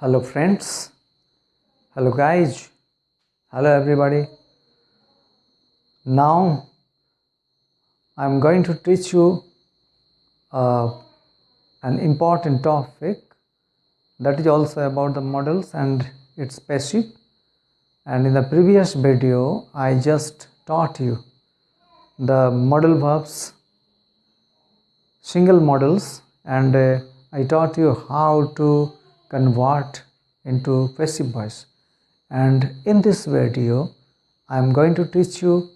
Hello friends, hello guys, hello everybody. Now I am going to teach you an important topic that is also about the models and its passive. And in the previous video I just taught you the modal verbs, single models, and I taught you how to convert into passive voice. And in this video I am going to teach you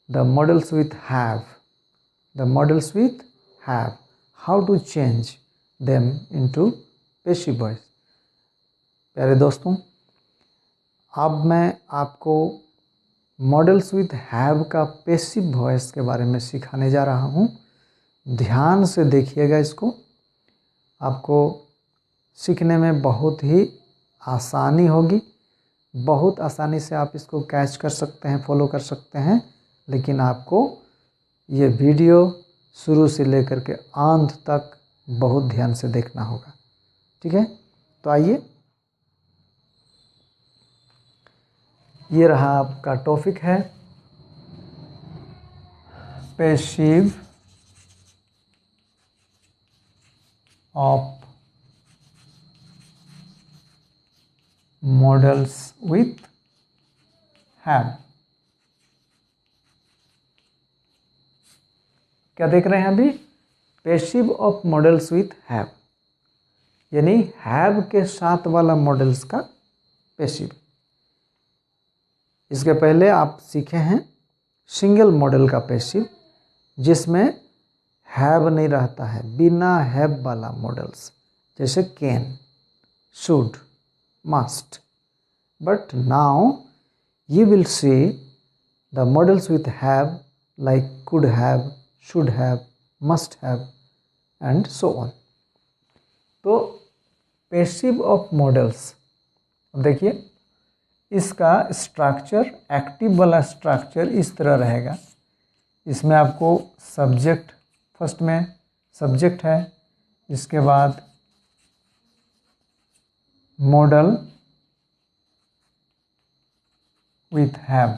the modals with have, how to change them into passive voice. प्यारे दोस्तों, अब मैं आपको models with have का passive voice के बारे में सिखाने जा रहा हूँ। ध्यान से देखिएगा, इसको आपको सीखने में बहुत ही आसानी होगी। बहुत आसानी से आप इसको कैच कर सकते हैं, फॉलो कर सकते हैं, लेकिन आपको ये वीडियो शुरू से लेकर के अंत तक बहुत ध्यान से देखना होगा। ठीक है, तो आइए, ये रहा आपका टॉपिक है passive of models with have. क्या देख रहे हैं अभी? Passive of models with have, यानी हैव के साथ वाला मॉडल्स का पैसिव। इसके पहले आप सीखे हैं सिंगल मॉडल का पैसिव, जिसमें हैव नहीं रहता है, बिना हैव वाला मॉडल्स, जैसे can, should, must. But now you will see the modals with have, like could have, should have, must have and so on. तो पैसिव ऑफ मॉडल्स, देखिए इसका स्ट्रक्चर, एक्टिव वाला स्ट्रक्चर इस तरह रहेगा। इसमें आपको सब्जेक्ट, फर्स्ट में सब्जेक्ट है, इसके बाद model with have,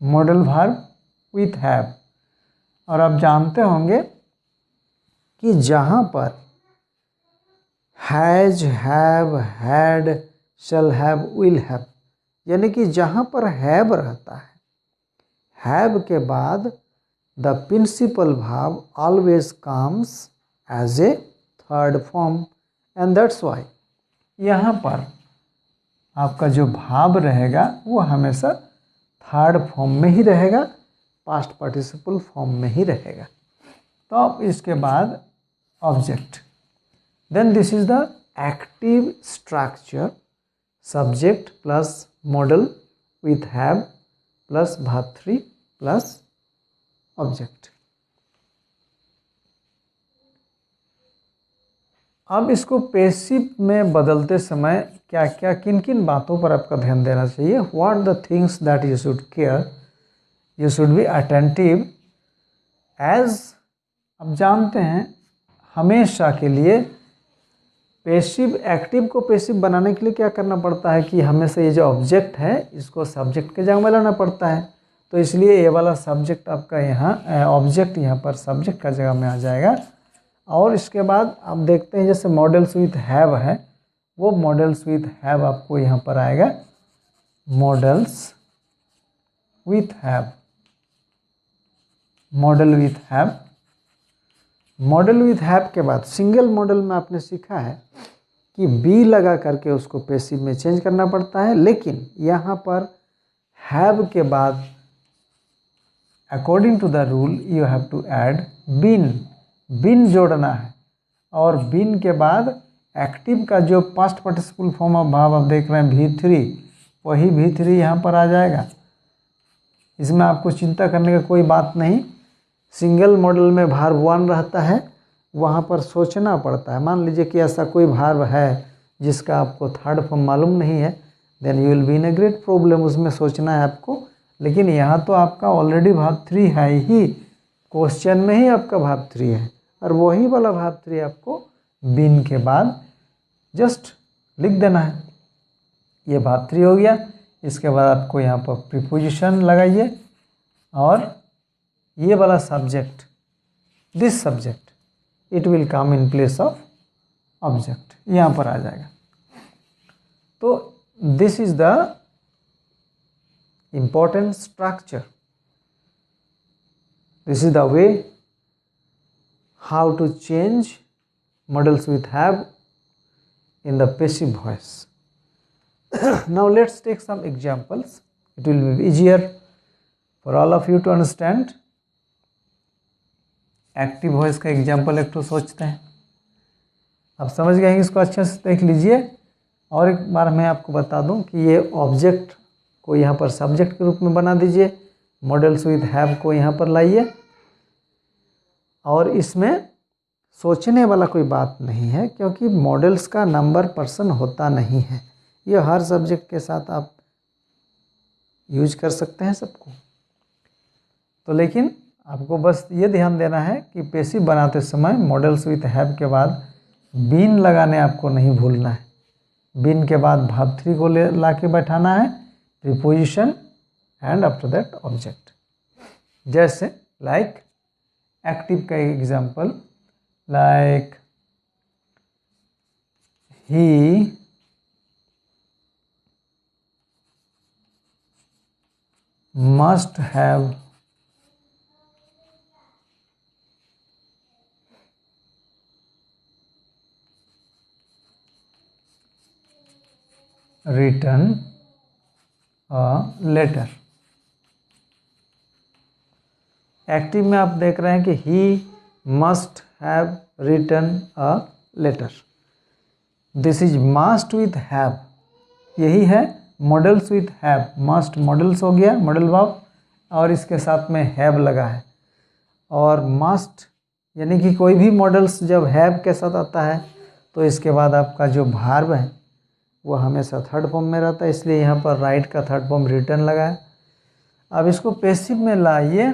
modal verb with have. और आप जानते होंगे कि जहाँ पर has, have, had, shall have, will have, यानी कि जहाँ पर हैव रहता है, हैव के बाद the principal verb always comes as a third form, and that's why यहाँ पर आपका जो भाव रहेगा वो हमेशा थर्ड फॉर्म में ही रहेगा, पास्ट पार्टिसिपल फॉर्म में ही रहेगा। तो अब इसके बाद object, then this is the active structure, subject plus model with have plus verb 3 plus object. अब इसको पैसिव में बदलते समय क्या क्या, किन किन बातों पर आपका ध्यान देना चाहिए, what the things that you should care, you should be attentive as. अब जानते हैं हमेशा के लिए पैसिव, एक्टिव को पैसिव बनाने के लिए क्या करना पड़ता है कि हमेशा ये जो ऑब्जेक्ट है इसको सब्जेक्ट के जगह में लाना पड़ता है। तो इसलिए ये वाला सब्जेक्ट आपका यहाँ, ऑब्जेक्ट यहाँ पर सब्जेक्ट का जगह में आ जाएगा। और इसके बाद आप देखते हैं जैसे मॉडल्स विथ हैव है, वो मॉडल्स विथ हैव आपको यहाँ पर आएगा, models with have, model with have. Model with have के बाद सिंगल मॉडल में आपने सीखा है कि बी लगा करके उसको पैसिव में चेंज करना पड़ता है, लेकिन यहाँ पर हैव के बाद according to the rule you have to add been, been जोड़ना है। और बिन के बाद एक्टिव का जो past participle form of verb आप देख रहे हैं V3, वही V3 यहाँ पर आ जाएगा। इसमें आपको चिंता करने का कोई बात नहीं। सिंगल मॉडल में वर्ब 1 रहता है, वहाँ पर सोचना पड़ता है। मान लीजिए कि ऐसा कोई वर्ब है जिसका आपको थर्ड फॉर्म मालूम नहीं है, then you will be in a great problem, उसमें सोचना है आपको। लेकिन यहाँ तो आपका ऑलरेडी वर्ब 3 है ही, क्वेश्चन में ही आपका वर्ब 3 है, और वही वाला वर्ब 3 आपको बिन के बाद जस्ट लिख देना है। ये भाग 3 हो गया। इसके बाद आपको यहाँ पर प्रीपोजिशन लगाइए और ये वाला subject, this subject, it will come in place of object, यहाँ पर आ जाएगा। तो this is the important structure. This is the way how to change models with have in the passive voice. Now let's take some examples. It will be easier for all of you to understand. Active voice का example एक तो सोचते हैं, आप समझ गए हैं, इसको अच्छे से देख लीजिए। और एक बार मैं आपको बता दूं कि ये ऑब्जेक्ट को यहाँ पर सब्जेक्ट के रूप में बना दीजिए, मॉडल्स विद हैव को यहाँ पर लाइए, और इसमें सोचने वाला कोई बात नहीं है क्योंकि मॉडल्स का नंबर पर्सन होता नहीं है। ये हर सब्जेक्ट के साथ आप यूज कर सकते हैं सबको। तो लेकिन आपको बस ये ध्यान देना है कि पैसिव बनाते समय मॉडल्स विद हैव के बाद बीन लगाने आपको नहीं भूलना है। बीन के बाद भाग 3 को ला के बैठाना है, preposition and after that object. जैसे लाइक एक्टिव का example, like he must have written a letter। Active में आप देख रहे हैं कि he must have written a letter। This is must with have, यही है models with have. Must models हो गया, मॉडल वर्ब, और इसके साथ में हैव लगा है। और मस्ट यानी कि कोई भी मॉडल्स जब हैव के साथ आता है तो इसके बाद आपका जो वर्ब है वो हमेशा थर्ड फॉर्म में रहता है, इसलिए यहाँ पर राइट का थर्ड फॉर्म रिटर्न लगा है। अब इसको पैसिव में लाइए।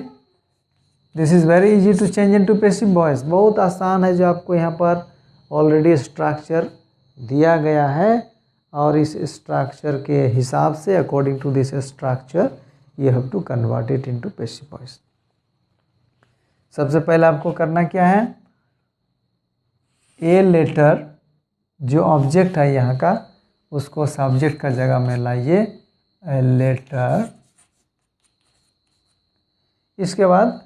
This is very easy to change into passive voice. बहुत आसान है, जो आपको यहाँ पर ऑलरेडी स्ट्रक्चर दिया गया है और इस स्ट्रक्चर के हिसाब से, according to this structure, you have to convert it into passive voice. सबसे पहले आपको करना क्या है, ए लेटर जो ऑब्जेक्ट है यहाँ का, उसको सब्जेक्ट का जगह में लाइए, ए लेटर। इसके बाद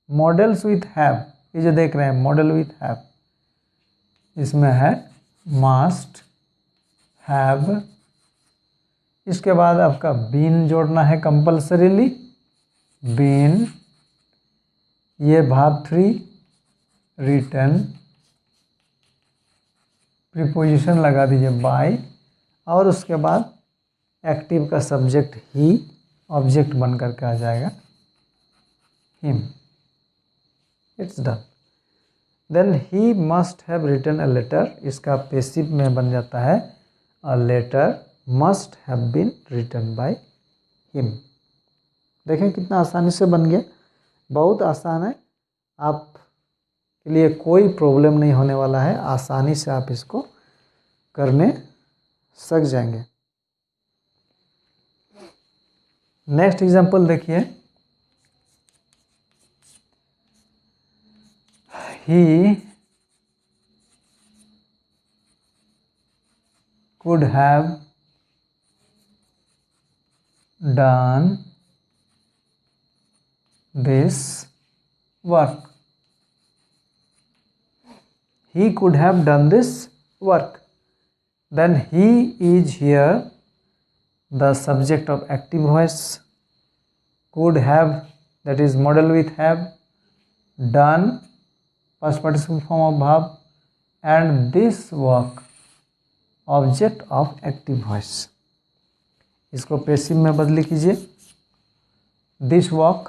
मॉडल्स विथ हैव, ये जो देख रहे हैं मॉडल विथ हैव, इसमें है मस्ट हैव। इसके बाद आपका बीन जोड़ना है कंपल्सरीली, बीन। ये भाग 3 रिटर्न, प्रीपोजिशन लगा दीजिए बाय, और उसके बाद एक्टिव का सब्जेक्ट ही ऑब्जेक्ट बन करके आ जाएगा him. It's done. Then he must have written a letter, इसका पैसिव में बन जाता है a letter must have been written by him. देखें कितना आसानी से बन गया, बहुत आसान है। आप के लिए कोई प्रॉब्लम नहीं होने वाला है, आसानी से आप इसको करने सक जाएंगे। नेक्स्ट एग्जांपल देखिए, he could have done this work। He could have done this work। Then he is here the subject of active voice, could have, that is model with have, done past participle form of verb, and this work object of active voice. इसको passive में बदली कीजिए। This work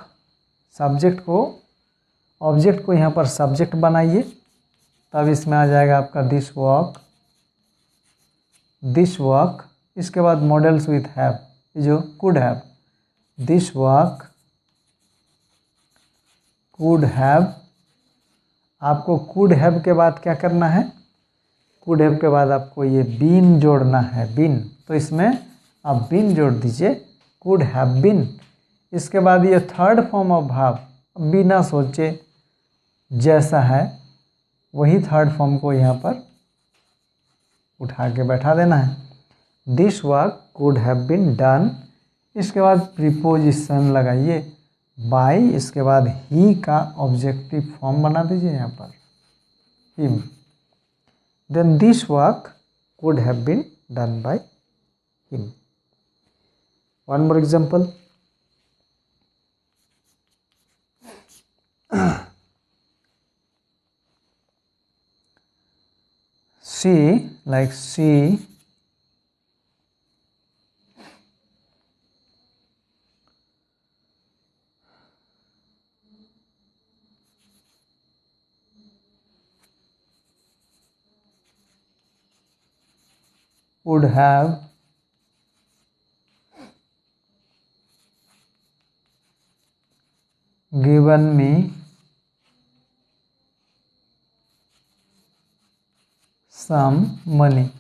subject को, object को यहाँ पर subject बनाइए, तब इसमें आ जाएगा आपका दिस वर्क, दिस वर्क। इसके बाद मॉडल्स विथ हैव, जो could have, this work could have. आपको कुड हैव के बाद क्या करना है, कुड हैव के बाद आपको ये बीन जोड़ना है, बीन, तो इसमें आप बीन जोड़ दीजिए, कुड हैव बीन। इसके बाद ये थर्ड फॉर्म ऑफ भाव, बिना सोचे जैसा है वही थर्ड फॉर्म को यहाँ पर उठा के बैठा देना है। This work could have been done. इसके बाद प्रीपोजिशन लगाइए बाय, इसके बाद ही का ऑब्जेक्टिव फॉर्म बना दीजिए यहाँ पर, him. Then this work could have been done by him. One more example, she, like she would have given me some money.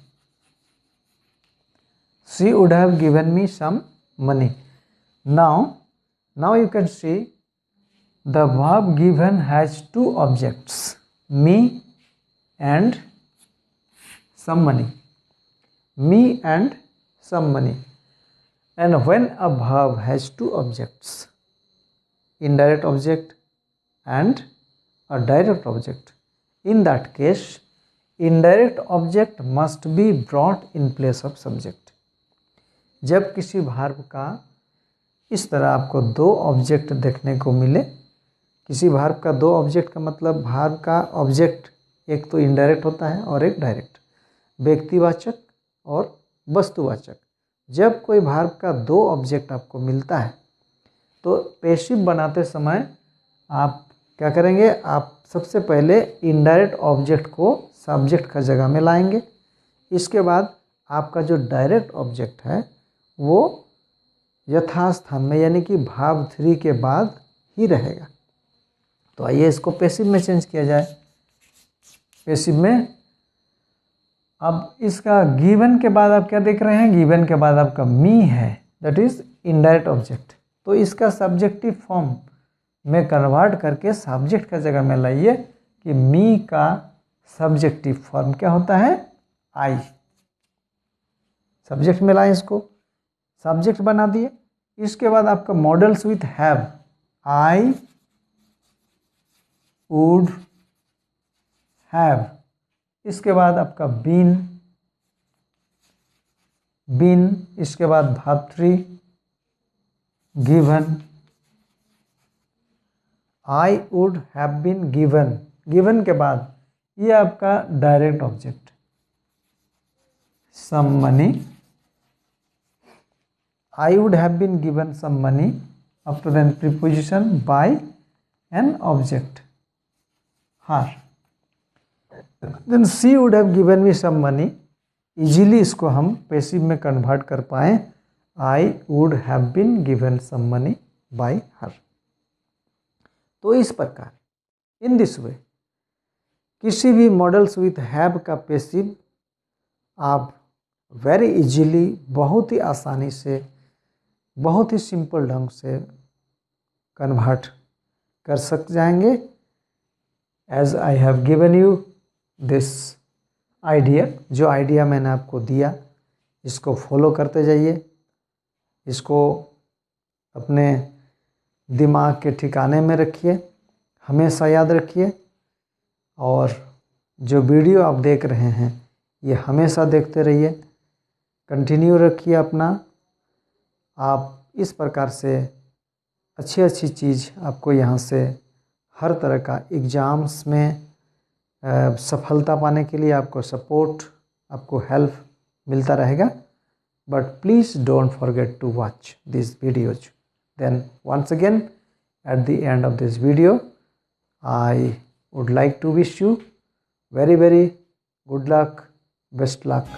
She would have given me some money. Now you can see the verb given has two objects, me and some money. Me and some money. And when a verb has two objects, indirect object and a direct object, in that case indirect object must be brought in place of subject. जब किसी verb का इस तरह आपको दो object देखने को मिले, किसी भार्ब का दो ऑब्जेक्ट का मतलब भार्ब का ऑब्जेक्ट एक तो इनडायरेक्ट होता है और एक डायरेक्ट, व्यक्तिवाचक और वस्तुवाचक। जब कोई भार्ब का दो ऑब्जेक्ट आपको मिलता है तो पैसिव बनाते समय आप क्या करेंगे, आप सबसे पहले इनडायरेक्ट ऑब्जेक्ट को सब्जेक्ट का जगह में लाएंगे। इसके बाद आपका जो डायरेक्ट ऑब्जेक्ट है वो यथास्थान में, यानी कि भाव 3 के बाद ही रहेगा। तो आइए इसको पैसिव में चेंज किया जाए। पैसिव में अब इसका गिवन के बाद आप क्या देख रहे हैं, गिवन के बाद आपका मी है, दैट इज इनडायरेक्ट ऑब्जेक्ट। तो इसका सब्जेक्टिव फॉर्म में कन्वर्ट करके सब्जेक्ट का जगह में लाइए कि मी का सब्जेक्टिव फॉर्म क्या होता है, आई। सब्जेक्ट में लाएं, इसको सब्जेक्ट बना दिए। इसके बाद आपका models with have, I would have. इसके बाद आपका बीन, बीन। इसके बाद भाव 3 given, I would have been given. Given के बाद ये आपका direct object some money, I would have been given some money. After then preposition by an object her. Then she would have given me some money. Easily इसको हम passive में convert कर पाए, I would have been given some money by हर। तो इस प्रकार in this way किसी भी मॉडल्स विथ हैव का पैसिव आप वेरी इजीली, बहुत ही आसानी से, बहुत ही सिंपल ढंग से कन्वर्ट कर सक जाएंगे। As I have given you this idea, जो आइडिया मैंने आपको दिया इसको फॉलो करते जाइए, इसको अपने दिमाग के ठिकाने में रखिए, हमेशा याद रखिए। और जो वीडियो आप देख रहे हैं ये हमेशा देखते रहिए, कंटिन्यू रखिए अपना। आप इस प्रकार से अच्छी अच्छी चीज़ आपको यहाँ से हर तरह का एग्ज़ाम्स में सफलता पाने के लिए आपको सपोर्ट, आपको हेल्प मिलता रहेगा। But please don't forget to watch this videos. Then once again at the end of this video I would like to wish you very good luck, best luck.